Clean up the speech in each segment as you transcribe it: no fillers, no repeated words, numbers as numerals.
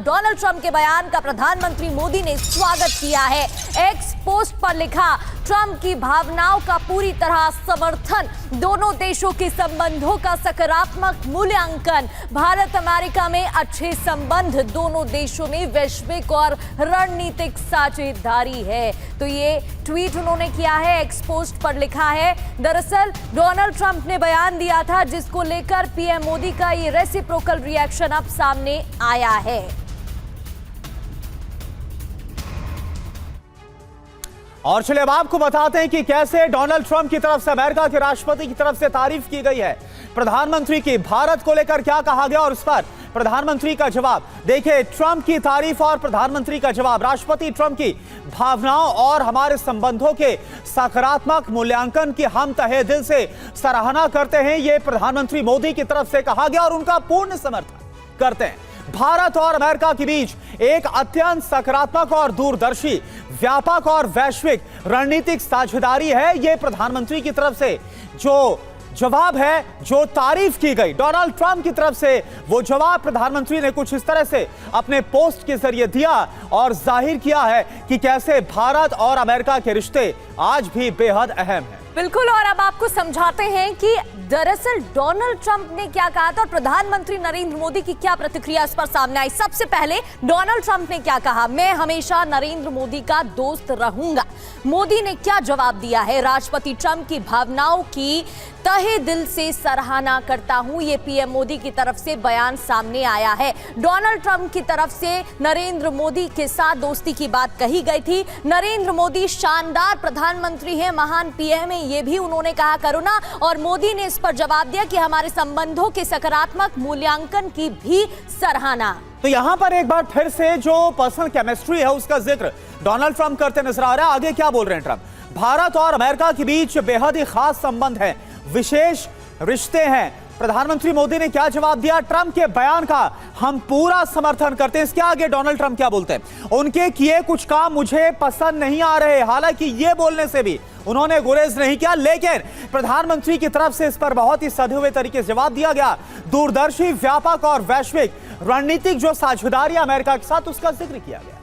Donald Trump के बयान का प्रधानमंत्री मोदी ने स्वागत किया है। एक्स पोस्ट पर लिखा, ट्रंप की भावनाओं का पूरी तरह समर्थन, दोनों देशों के संबंधों का सकारात्मक मूल्यांकन, भारत अमेरिका में अच्छे संबंध, दोनों देशों में वैश्विक और रणनीतिक साझेदारी है। तो ये ट्वीट उन्होंने किया है, एक्स पोस्ट पर लिखा है। दरअसल डोनाल्ड ट्रंप ने बयान दिया था जिसको लेकर पीएम मोदी का ये रेसिप्रोकल रिएक्शन अब सामने आया है। और चलिए अब आपको बताते हैं कि कैसे डोनाल्ड ट्रंप की तरफ से अमेरिका के राष्ट्रपति की तरफ से तारीफ की गई है प्रधानमंत्री की। भारत को लेकर क्या कहा गया और उस पर प्रधानमंत्री का जवाब देखिए। ट्रंप की तारीफ और प्रधानमंत्री का जवाब। राष्ट्रपति ट्रंप की भावनाओं और हमारे संबंधों के सकारात्मक मूल्यांकन की हम तहे दिल से सराहना करते हैं, ये प्रधानमंत्री मोदी की तरफ से कहा गया और उनका पूर्ण समर्थन करते हैं। भारत और अमेरिका के बीच एक अत्यंत सकारात्मक और दूरदर्शी, व्यापक और वैश्विक रणनीतिक साझेदारी है। यह प्रधानमंत्री की तरफ से जो जवाब है, जो तारीफ की गई डोनाल्ड ट्रंप की तरफ से, वो जवाब प्रधानमंत्री ने कुछ इस तरह से अपने पोस्ट के जरिए दिया और जाहिर किया है कि कैसे भारत और अमेरिका के रिश्ते आज भी बेहद अहम हैं। बिल्कुल, और अब आपको समझाते हैं कि दरअसल डोनाल्ड ट्रंप ने क्या कहा था और प्रधानमंत्री नरेंद्र मोदी की क्या प्रतिक्रिया इस पर सामने आई। सबसे पहले डोनाल्ड ट्रंप ने क्या कहा, मैं हमेशा नरेंद्र मोदी का दोस्त रहूंगा। मोदी ने क्या जवाब दिया है, राष्ट्रपति ट्रंप की भावनाओं की तहे दिल से सराहना करता हूं, ये पीएम मोदी की तरफ से बयान सामने आया है। डोनाल्ड ट्रंप की तरफ से नरेंद्र मोदी के साथ दोस्ती की बात कही गई थी। नरेंद्र मोदी शानदार प्रधानमंत्री हैं, महान पीएम है, ये भी उन्होंने कहा करुणा। और मोदी ने इस पर जवाब दिया कि हमारे संबंधों के सकारात्मक मूल्यांकन की भी सराहना। तो यहां पर एक बार फिर से जो पर्सनल केमिस्ट्री है उसका जिक्र डोनाल्ड ट्रंप करते नजर आ रहा है। आगे क्या बोल रहे हैं ट्रंप, भारत और अमेरिका के बीच बेहद ही खास संबंध है, विशेष रिश्ते हैं। प्रधानमंत्री मोदी ने क्या जवाब दिया, ट्रंप के बयान का हम पूरा समर्थन करते हैं। इसके आगे डोनाल्ड ट्रंप क्या बोलते हैं, उनके किए कुछ काम मुझे पसंद नहीं आ रहे। हालांकि ये बोलने से भी उन्होंने गुरेज नहीं किया, लेकिन प्रधानमंत्री की तरफ से इस पर बहुत ही सधे हुए तरीके से जवाब दिया गया। दूरदर्शी, व्यापक और वैश्विक रणनीतिक जो साझेदारी अमेरिका के साथ, उसका जिक्र किया गया।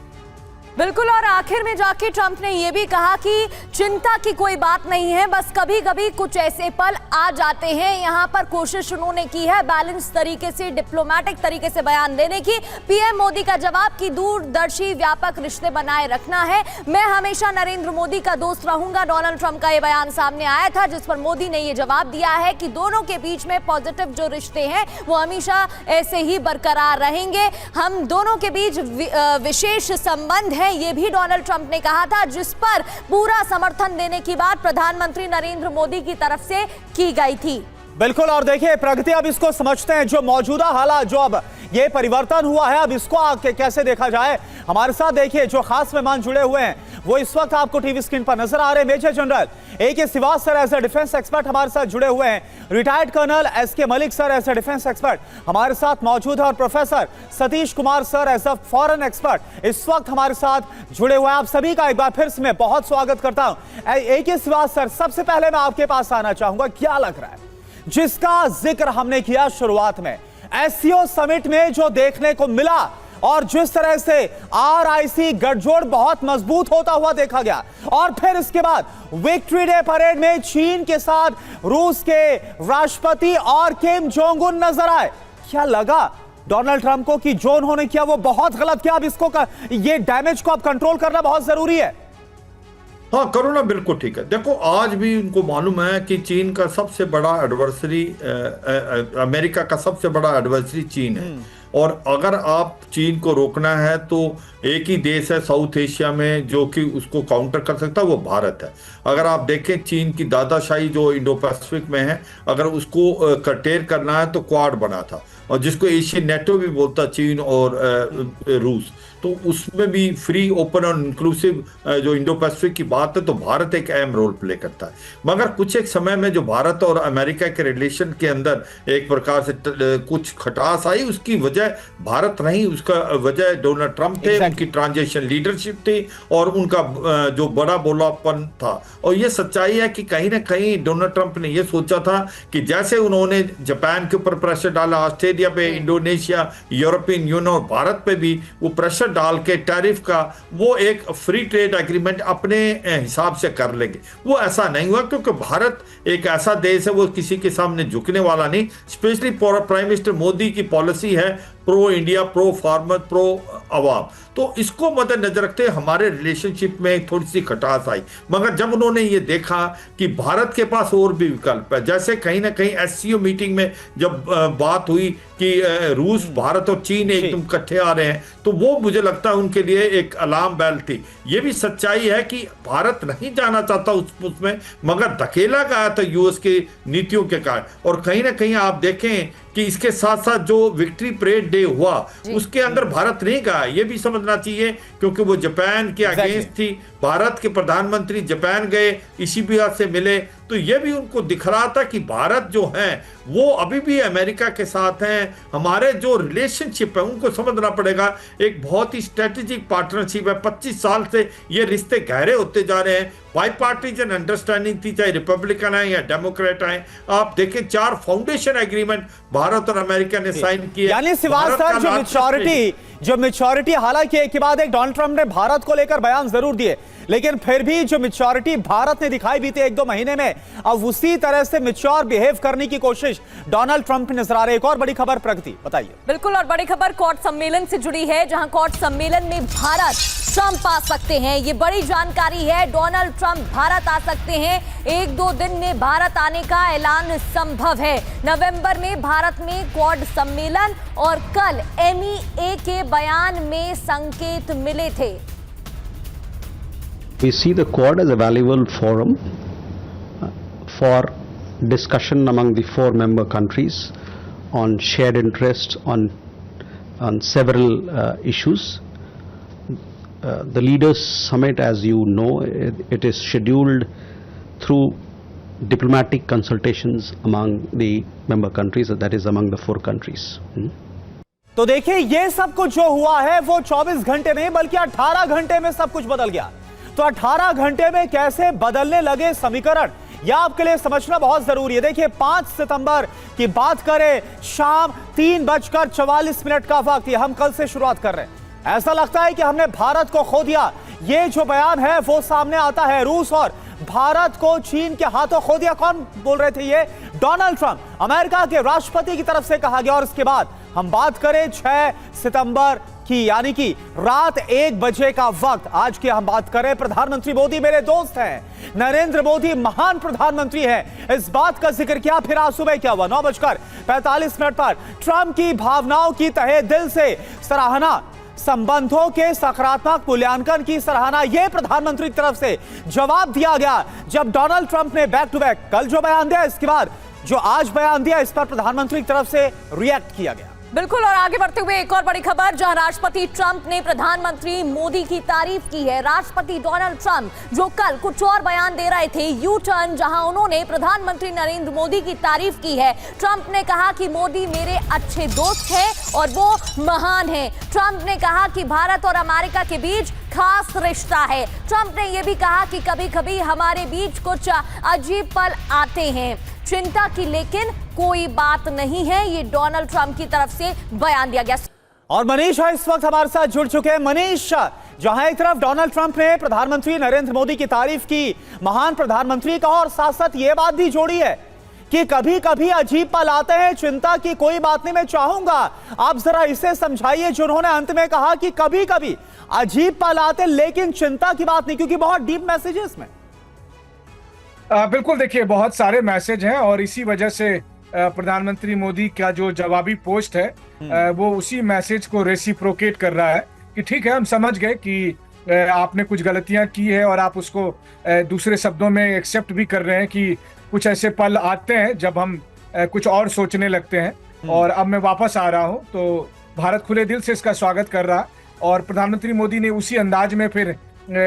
बिल्कुल, और आखिर में जाके ट्रंप ने यह भी कहा कि चिंता की कोई बात नहीं है, बस कभी कभी कुछ ऐसे पल आ जाते हैं। यहां पर कोशिश उन्होंने की है बैलेंस तरीके से, डिप्लोमेटिक तरीके से बयान देने की। पीएम मोदी का जवाब कि दूरदर्शी, व्यापक रिश्ते बनाए रखना है, मैं हमेशा नरेंद्र मोदी का दोस्त रहूंगा। डोनाल्ड ट्रंप का यह बयान सामने आया था जिस पर मोदी ने यह जवाब दिया है कि दोनों के बीच में पॉजिटिव जो रिश्ते हैं वो हमेशा ऐसे ही बरकरार रहेंगे। हम दोनों के बीच विशेष संबंध, ये भी डोनाल्ड ट्रंप ने कहा था, जिस पर पूरा समर्थन देने की बात प्रधानमंत्री नरेंद्र मोदी की तरफ से की गई थी। बिल्कुल, और देखिए प्रगति अब इसको समझते हैं, जो मौजूदा हालात, जो अब ये परिवर्तन हुआ है, अब इसको आगे कैसे देखा जाए। हमारे साथ देखिए जो खास मेहमान जुड़े हुए हैं वो इस वक्त आपको टीवी स्क्रीन पर नजर आ रहे हैं। Major general AK Shrivas sir as a defence expert हमारे साथ जुड़े हुए हैं। Retired colonel SK Malik sir as a defence expert हमारे साथ मौजूद है और professor Satish Kumar sir as a foreign expert इस वक्त हमारे साथ जुड़े हुए हैं। आप सभी का एक बार फिर से मैं बहुत स्वागत करता हूं। AK श्रीवास सर, सबसे पहले मैं आपके पास आना चाहूंगा, क्या लग रहा है जिसका जिक्र हमने किया शुरुआत में, SCO समिट में जो देखने को मिला और जिस तरह से RIC गठजोड़ बहुत मजबूत होता हुआ देखा गया, और फिर इसके बाद विक्ट्री डे परेड में चीन के साथ रूस के राष्ट्रपति और किम जोंग उन नजर आए, क्या लगा डोनाल्ड ट्रंप को कि जो उन्होंने किया वो बहुत गलत किया, अब इसको ये डैमेज को अब कंट्रोल करना बहुत जरूरी है? हाँ, करुणा बिल्कुल ठीक है। देखो, आज भी उनको मालूम है कि चीन का सबसे बड़ा एडवर्सरी, अमेरिका का सबसे बड़ा एडवर्सरी चीन है, और अगर आप चीन को रोकना है तो एक ही देश है साउथ एशिया में जो कि उसको काउंटर कर सकता है, वो भारत है। अगर आप देखें चीन की दादाशाही जो इंडो पैसिफिक में है, अगर उसको कर्टेल करना है तो क्वाड बना था, और जिसको एशियन नेटो भी बोलता, चीन और रूस, तो उसमें भी फ्री, ओपन और इंक्लूसिव जो इंडो पैसिफिक की बात है तो भारत एक अहम रोल प्ले करता है। मगर कुछ एक समय में जो भारत और अमेरिका के रिलेशन के अंदर एक प्रकार से कुछ खटास आई, उसकी वजह वजह भारत नहीं, उसका वजह डोनाल्ड ट्रंप थे, उनकी ट्रांजिशन लीडरशिप थी और उनका जो बड़ा बोलापन था। और ये सच्चाई है कि कहीं ना कहीं डोनाल्ड ट्रंप ने ये सोचा था कि जैसे उन्होंने जापान के ऊपर प्रेशर डाला, ऑस्ट्रेलिया पे, इंडोनेशिया, यूरोपियन यूनियन और भारत पे भी वो प्रेशर डाल के टैरिफ का वो एक फ्री ट्रेड एग्रीमेंट अपने हिसाब से कर लेंगे, वो ऐसा नहीं हुआ क्योंकि भारत एक ऐसा देश है वो किसी के सामने झुकने वाला नहीं। स्पेशली प्राइम मिनिस्टर मोदी की पॉलिसी है pro India, pro farmer, pro अवाम, तो इसको मद्देनजर रखते हमारे रिलेशनशिप में थोड़ी सी खटास आई। मगर जब उन्होंने ये देखा कि भारत के पास और भी विकल्प है, जैसे कहीं ना कहीं एससीओ मीटिंग में जब बात हुई कि रूस, भारत और चीन एकदम इकट्ठे आ रहे हैं, तो वो मुझे लगता है उनके लिए एक अलार्म बेल थी। ये भी सच्चाई है कि भारत नहीं जाना चाहता उसमें, मगर धकेला गया था यूएस की नीतियों के कारण। और कहीं ना कहीं आप देखें कि इसके साथ साथ जो विक्ट्री परेड डे हुआ उसके अंदर भारत नहीं गया, ये भी समझना चाहिए, क्योंकि वो जापान के अगेंस्ट थी। भारत के प्रधानमंत्री जापान गए, इशिबा से मिले, तो ये भी उनको दिख रहा था कि भारत जो है वो अभी भी अमेरिका के साथ हैं। हमारे जो रिलेशनशिप है उनको समझना पड़ेगा, एक बहुत ही स्ट्रेटेजिक पार्टनरशिप है। 25 साल से ये रिश्ते गहरे होते जा रहे हैं। बाईपार्टीजन अंडरस्टैंडिंग थी, चाहे रिपब्लिकन है या डेमोक्रेट है। आप देखें 4 फाउंडेशन एग्रीमेंट भारत और अमेरिका ने साइन किए। यानी सिवाल सर, जो मैच्योरिटी हालांकि एक के बाद एक डोनाल्ड ट्रंप ने भारत को लेकर बयान जरूर दिए, लेकिन फिर भी जो मैच्योरिटी भारत ने दिखाई बीते 1-2 महीने में, अब उसी तरह से मैच्योर बिहेव करने की कोशिश डोनाल्ड ट्रंप नजर आ रहे। एक और बड़ी खबर प्रगति बताइए। बिल्कुल, और बड़ी खबर कोर्ट सम्मेलन से जुड़ी है, जहां कोर्ट सम्मेलन में भारत ट्रंप आ सकते हैं। ये बड़ी जानकारी है। डोनाल्ड ट्रंप भारत आ सकते हैं। 1-2 दिन में भारत आने का ऐलान संभव है। नवंबर में भारत में क्वाड सम्मेलन और कल MEA के बयान में संकेत मिले थे। We see the Quad as a valuable forum for discussion among the 4 member countries on shared interests on several issues. The Leaders Summit, as you know, it is scheduled through diplomatic consultations among the member countries, that is among the 4 countries. तो देखिए, ये सब कुछ जो हुआ है वो 24 घंटे नहीं बल्कि 18 घंटे में सब कुछ बदल गया। तो 18 घंटे में कैसे बदलने लगे समीकरण, यह आपके लिए समझना बहुत जरूरी है। देखिए, 5 सितंबर की बात करें, शाम 3:44 का वक्त, ये हम कल से शुरुआत कर रहे हैं। ऐसा लगता है कि हमने भारत को खो दिया। ये जो बयान है वो सामने आता है, रूस और भारत को चीन के हाथों खो दिया। कौन बोल रहे थे ये? डोनाल्ड ट्रंप, अमेरिका के राष्ट्रपति की तरफ से कहा गया। और इसके बाद हम बात करें 6 सितंबर की, यानी कि रात 1 बजे का वक्त। आज की हम बात करें, प्रधानमंत्री मोदी मेरे दोस्त हैं, नरेंद्र मोदी महान प्रधानमंत्री हैं, इस बात का जिक्र किया। फिर आज सुबह क्या हुआ? 9:45 पर ट्रंप की भावनाओं की तहे दिल से सराहना, संबंधों के सकारात्मक मूल्यांकन की सराहना, यह प्रधानमंत्री की तरफ से जवाब दिया गया जब डोनाल्ड ट्रंप ने बैक टू बैक कल जो बयान दिया, इसके बाद जो आज बयान दिया, इस पर प्रधानमंत्री की तरफ से रिएक्ट किया गया। बिल्कुल, और आगे बढ़ते हुए एक और बड़ी खबर, जहां राष्ट्रपति ट्रंप ने प्रधानमंत्री मोदी की तारीफ की है। राष्ट्रपति डोनाल्ड ट्रंप जो कल कुछ और बयान दे रहे थे, यू टर्न, जहां उन्होंने प्रधानमंत्री नरेंद्र मोदी की तारीफ की है। ट्रंप ने कहा कि मोदी मेरे अच्छे दोस्त हैं और वो महान हैं। ट्रंप ने कहा कि भारत और अमेरिका के बीच खास रिश्ता है। ट्रंप ने यह भी कहा कि कभी कभी हमारे बीच कुछ अजीब पल आते हैं, चिंता की लेकिन कोई बात नहीं है। ये डोनाल्ड ट्रंप की तरफ से बयान दिया गया। और मनीष इस वक्त हमारे साथ जुड़ चुके हैं। मनीष, जहां एक तरफ डोनाल्ड ट्रंप ने प्रधानमंत्री नरेंद्र मोदी की तारीफ की, महान प्रधानमंत्री का, और साथ साथ ये बात भी जोड़ी है कि कभी कभी अजीब पल आते हैं, चिंता की कोई बात नहीं। मैं चाहूंगा आप जरा इसे समझाइए जो उन्होंने अंत में कहा कि कभी कभी अजीब पल आते लेकिन चिंता की बात नहीं, क्योंकि बहुत डीप मैसेज है इसमें। बिल्कुल, देखिए बहुत सारे मैसेज हैं और इसी वजह से प्रधानमंत्री मोदी का जो जवाबी पोस्ट है वो उसी मैसेज को रेसिप्रोकेट कर रहा है कि ठीक है, हम समझ गए कि आपने कुछ गलतियां की है और आप उसको दूसरे शब्दों में एक्सेप्ट भी कर रहे हैं कि कुछ ऐसे पल आते हैं जब हम कुछ और सोचने लगते हैं और अब मैं वापस आ रहा हूं। तो भारत खुले दिल से इसका स्वागत कर रहा और प्रधानमंत्री मोदी ने उसी अंदाज में फिर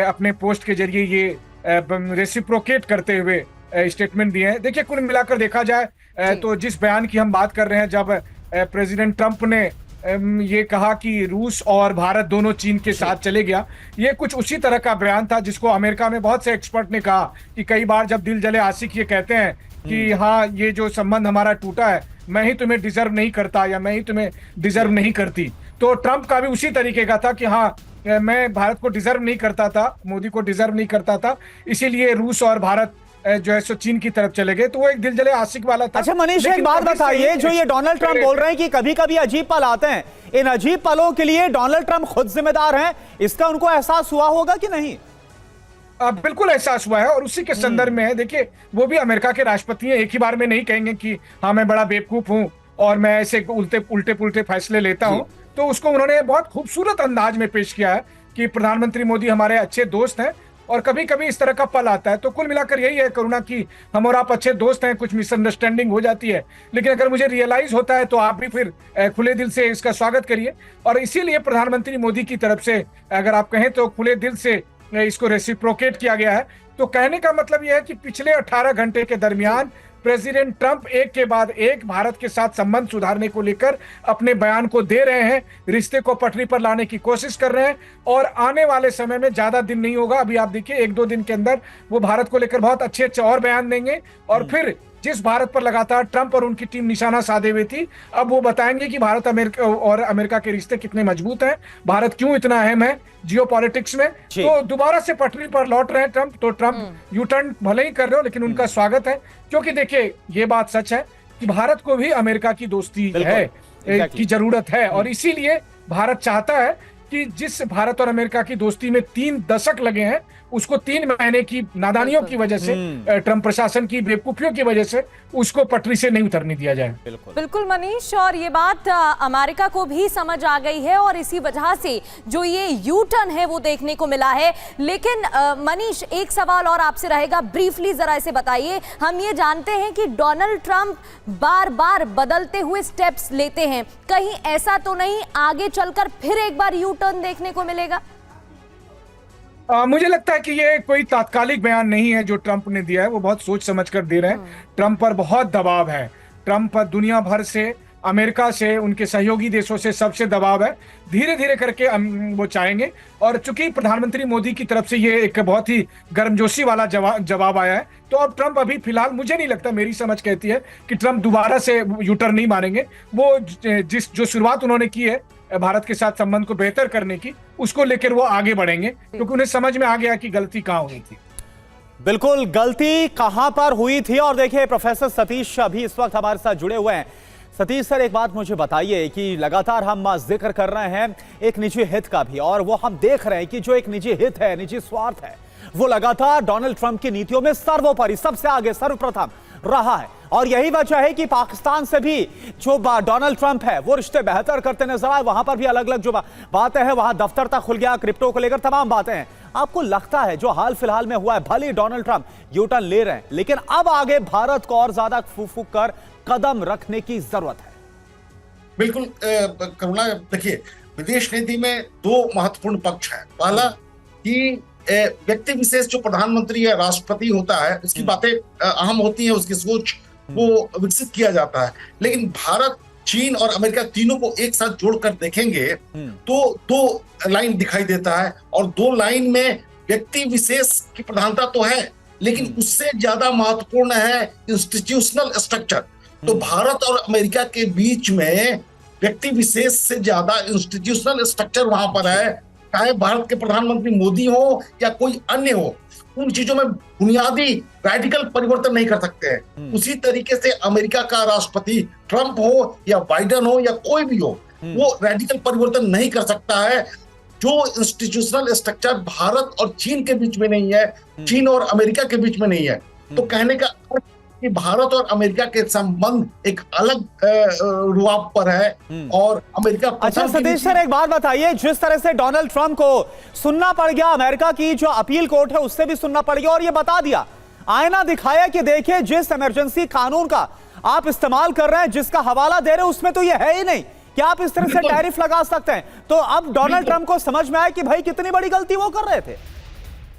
अपने पोस्ट के जरिए ये रेसिप्रोकेट करते हुए स्टेटमेंट दिए हैं। देखिए, कुल मिलाकर देखा जाए तो जिस बयान की हम बात कर रहे हैं, जब प्रेसिडेंट ट्रंप ने ये कहा कि रूस और भारत दोनों चीन के साथ चले गया, ये कुछ उसी तरह का बयान था जिसको अमेरिका में बहुत से एक्सपर्ट ने कहा कि कई बार जब दिल जले आशिक ये कहते हैं कि हाँ ये जो संबंध हमारा टूटा है, मैं ही तुम्हें डिजर्व नहीं करता या मैं ही तुम्हें डिजर्व नहीं करती। तो ट्रंप का भी उसी तरीके का था कि हाँ मैं भारत को डिजर्व नहीं करता था, मोदी को डिजर्व नहीं करता था, इसीलिए रूस और भारत जो है सो चीन की तरफ चले गए। तो वो एक दिल जले आशिक वाला था। अच्छा मनीष, एक बात बताइए, जो ये डोनाल्ड ट्रंप बोल रहे हैं कि कभी कभी अजीब पल आते हैं, इन अजीब पलों के लिए डोनाल्ड ट्रंप खुद जिम्मेदार हैं, इसका उनको एहसास हुआ होगा कि नहीं? बिल्कुल एहसास हुआ है और उसी के संदर्भ में है। देखिए वो भी अमेरिका के राष्ट्रपति हैं, एक ही बार में नहीं कहेंगे कि हाँ मैं बड़ा बेवकूफ हूं और मैं ऐसे उल्टे पुल्टे फैसले लेता हूं। तो उसको उन्होंने बहुत खूबसूरत अंदाज में पेश किया है कि प्रधानमंत्री मोदी हमारे अच्छे दोस्त हैं और कभी कभी इस तरह का पल आता है। तो कुल मिलाकर यही है करुणा कि हम और आप अच्छे दोस्त हैं, कुछ मिसअंडरस्टैंडिंग हो जाती है, लेकिन अगर मुझे रियलाइज होता है तो आप भी फिर खुले दिल से इसका स्वागत करिए। और इसीलिए प्रधानमंत्री मोदी की तरफ से अगर आप कहें तो खुले दिल से इसको रेसिप्रोकेट किया गया है। तो कहने का मतलब यह है कि पिछले 18 घंटे के दरमियान प्रेसिडेंट ट्रंप एक के बाद एक भारत के साथ संबंध सुधारने को लेकर अपने बयान को दे रहे हैं, रिश्ते को पटरी पर लाने की कोशिश कर रहे हैं और आने वाले समय में ज्यादा दिन नहीं होगा, अभी आप देखिए 1-2 दिन के अंदर वो भारत को लेकर बहुत अच्छे अच्छे और बयान देंगे और फिर जिस भारत पर लगातार ट्रंप और उनकी टीम निशाना साधे हुए थी, अब वो बताएंगे कि भारत अमेरिका के रिश्ते कितने मजबूत हैं, भारत क्यों इतना अहम है जियोपॉलिटिक्स में। तो दोबारा से पटरी पर लौट रहे हैं ट्रंप। तो ट्रंप यू टर्न भले ही कर रहे हो लेकिन उनका स्वागत है, क्योंकि देखिए ये बात सच है कि भारत को भी अमेरिका की दोस्ती है की जरूरत है और इसीलिए भारत चाहता है कि जिस भारत और अमेरिका की दोस्ती में 3 दशक लगे हैं उसको 3 महीने की नादानियों की वजह से, ट्रंप प्रशासन की बेवकूफियों की वजह से उसको पटरी से नहीं उतरने दिया जाए। बिल्कुल मनीष, और ये बात अमेरिका को भी समझ आ गई है और इसी वजह से जो ये यू टर्न है वो देखने को मिला है। लेकिन मनीष एक सवाल और आपसे रहेगा, ब्रीफली जरा इसे बताइए। हम ये जानते हैं कि डोनाल्ड ट्रंप बार बार बदलते हुए स्टेप्स लेते हैं, कहीं ऐसा तो नहीं आगे चलकर फिर एक बार यू टर्न देखने को मिलेगा? मुझे लगता है कि ये कोई तात्कालिक बयान नहीं है जो ट्रंप ने दिया है, वो बहुत सोच समझ कर दे रहे हैं। ट्रंप पर बहुत दबाव है, ट्रंप पर दुनिया भर से, अमेरिका से, उनके सहयोगी देशों से सबसे दबाव है, धीरे धीरे करके वो चाहेंगे। और चूंकि प्रधानमंत्री मोदी की तरफ से ये एक बहुत ही गर्मजोशी वाला जवाब आया है, तो अब ट्रंप अभी फिलहाल मुझे नहीं लगता, मेरी समझ कहती है कि ट्रंप दोबारा से यूटर्न नहीं मारेंगे। वो जो शुरुआत उन्होंने की है भारत के साथ संबंध को बेहतर करने की, उसको लेकर वो आगे बढ़ेंगे, क्योंकि उन्हें समझ में आ गया कि गलती कहां हुई थी। बिल्कुल, गलती कहां पर हुई थी। और देखिए प्रोफेसर सतीश अभी इस वक्त हमारे साथ जुड़े हुए हैं। सतीश सर, एक बात मुझे बताइए कि लगातार हम जिक्र कर रहे हैं एक निजी हित का भी, और वो हम देख रहे हैं कि जो एक निजी हित है, निजी स्वार्थ है, वो लगातार डोनाल्ड ट्रंप की नीतियों में सर्वोपरि, सबसे आगे, सर्वप्रथम रहा है। और यही वजह है कि पाकिस्तान से भी जो डोनाल्ड ट्रंप है वो रिश्ते बेहतर करते नजर आए। वहां पर भी अलग अलग जो बातें हैं, वहां दफ्तर तक खुल गया, क्रिप्टो को लेकर तमाम बातें हैं। आपको लगता है जो हाल फिलहाल में हुआ है, भले डोनाल्ड ट्रंप यूटर्न ले रहे हैं, लेकिन अब आगे भारत को और ज्यादा फूक कर कदम रखने की जरूरत है? बिल्कुल करुणा, देखिए विदेश नीति में 2 महत्वपूर्ण पक्ष है। पहला कि व्यक्ति विशेष जो प्रधानमंत्री या राष्ट्रपति होता है उसकी बातें अहम होती हैं, उसकी सोच को विकसित किया जाता है। लेकिन भारत, चीन और अमेरिका तीनों को एक साथ जोड़कर देखेंगे तो 2 लाइन दिखाई देता है, और 2 लाइन में व्यक्ति विशेष की प्रधानता तो है, लेकिन उससे ज्यादा महत्वपूर्ण है इंस्टीट्यूशनल स्ट्रक्चर। तो भारत और अमेरिका के बीच में व्यक्ति विशेष से ज्यादा इंस्टीट्यूशनल स्ट्रक्चर वहां पर है, चाहे भारत के प्रधानमंत्री मोदी हो या कोई अन्य हो, उन चीजों में बुनियादी रैडिकल परिवर्तन नहीं कर सकते हैं। उसी तरीके से अमेरिका का राष्ट्रपति ट्रंप हो या बाइडेन हो या कोई भी हो, वो रैडिकल परिवर्तन नहीं कर सकता है जो इंस्टीट्यूशनल स्ट्रक्चर भारत और चीन के बीच में नहीं है, चीन और अमेरिका के बीच में नहीं है। तो कहने का कि भारत और अमेरिका के संबंध एक अलग रुआब पर है और अमेरिका। अच्छा सतीश सर, एक बात बताइए, जिस तरह से डोनाल्ड ट्रंप को सुनना पड़ गया, अमेरिका की जो अपील कोर्ट है उससे भी सुनना पड़ गया, और ये बता दिया, आईना दिखाया कि देखिए जिस इमरजेंसी कानून का आप इस्तेमाल कर रहे हैं, जिसका हवाला दे रहे हैं, उसमें तो ये है ही नहीं कि आप इस तरह से टैरिफ लगा सकते हैं। तो अब डोनाल्ड ट्रंप को समझ में आया कि भाई कितनी बड़ी गलती वो कर रहे थे।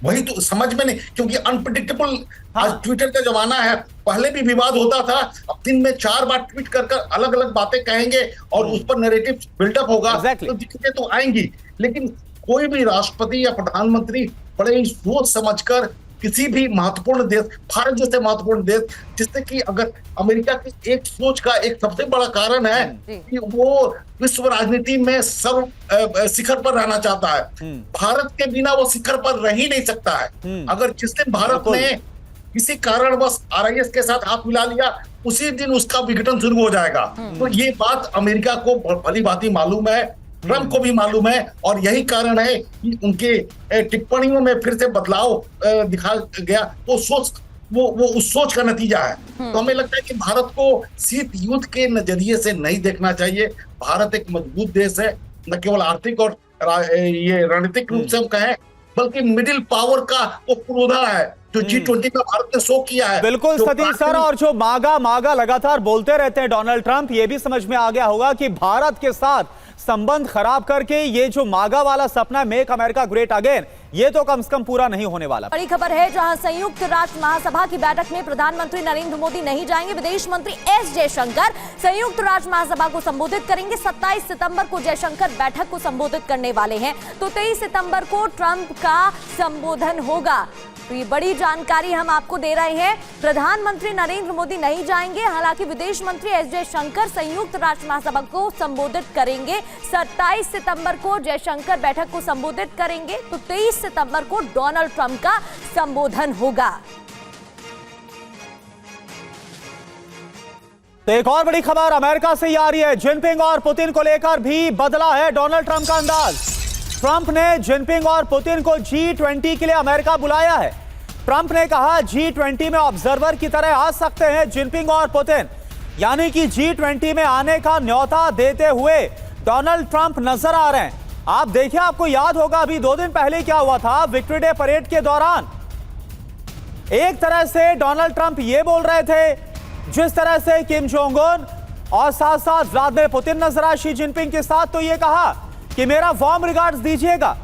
वही तो समझ में नहीं, क्योंकि अनप्रिडिक्टेबल आज ट्विटर का जमाना है। पहले भी विवाद होता था, अब दिन में 4 बार ट्वीट कर अलग अलग बातें कहेंगे और उस पर नैरेटिव बिल्डअप होगा। Exactly. तो दिक्कतें तो आएंगी, लेकिन कोई भी राष्ट्रपति या प्रधानमंत्री बड़े ही सोच समझकर किसी भी महत्वपूर्ण देश, भारत जैसे महत्वपूर्ण देश, जिससे कि अगर अमेरिका की एक सोच का एक सबसे बड़ा कारण है कि वो विश्व राजनीति में सर्व शिखर पर रहना चाहता है। भारत के बिना वो शिखर पर रह ही नहीं सकता है। अगर जिस दिन भारत ने किसी कारणवश RIS के साथ हाथ मिला लिया, उसी दिन उसका विघटन शुरू हो जाएगा। तो ये बात अमेरिका को भली भांति मालूम है, ट्रंप को भी मालूम है, और यही कारण है कि उनके टिप्पणियों में फिर से बदलाव दिखा गया। वो उस सोच का नतीजा है। तो हमें लगता है कि भारत को शीत युद्ध के नजरिए से नहीं देखना चाहिए। भारत एक मजबूत देश है, न केवल आर्थिक और ये रणनीतिक रूप से हम कहें, बल्कि मिडिल पावर का वो पुरोधा है जो G20 में भारत ने शो किया है। बिल्कुल सतीश सर, और जो मागा लगातार बोलते रहते हैं डोनाल्ड ट्रंप, ये भी समझ में आ गया होगा कि भारत के साथ संबंध खराब करके ये जो मागा वाला सपना, मेक अमेरिका ग्रेट अगेन, ये तो कम से कम पूरा नहीं होने वाला। बड़ी खबर है, जहां संयुक्त राष्ट्र महासभा की बैठक में प्रधानमंत्री नरेंद्र मोदी नहीं जाएंगे। विदेश मंत्री S जयशंकर संयुक्त राष्ट्र महासभा को संबोधित करेंगे। 27 सितंबर को जयशंकर बैठक को संबोधित करने वाले हैं, तो 23 सितंबर को ट्रंप का संबोधन होगा। तो ये बड़ी जानकारी हम आपको दे रहे हैं। प्रधानमंत्री नरेंद्र मोदी नहीं जाएंगे, हालांकि विदेश मंत्री S जयशंकर संयुक्त राष्ट्र महासभा को संबोधित करेंगे। 27 सितंबर को जयशंकर बैठक को संबोधित करेंगे, तो 23 सितंबर को डोनाल्ड ट्रंप का संबोधन होगा। तो एक और बड़ी खबर अमेरिका से ही आ रही है। जिनपिंग और पुतिन को लेकर भी बदला है डोनाल्ड ट्रंप का अंदाज। ट्रंप ने जिनपिंग और पुतिन को G20 के लिए अमेरिका बुलाया है। ट्रंप ने कहा G20 में ऑब्जर्वर की तरह आ सकते हैं जिनपिंग और पुतिन, यानी कि G20 में आने का न्योता देते हुए डोनाल्ड ट्रंप नजर आ रहे हैं। आप देखिए, आपको याद होगा अभी 2 दिन पहले क्या हुआ था। विक्ट्री डे परेड के दौरान एक तरह से डोनाल्ड ट्रंप ये बोल रहे थे, जिस तरह से किम जोंग उन और साथ साथ व्लादिमीर पुतिन नजर आए शी जिनपिंग के साथ, तो ये कहा कि मेरा वार्म रिगार्ड्स दीजिएगा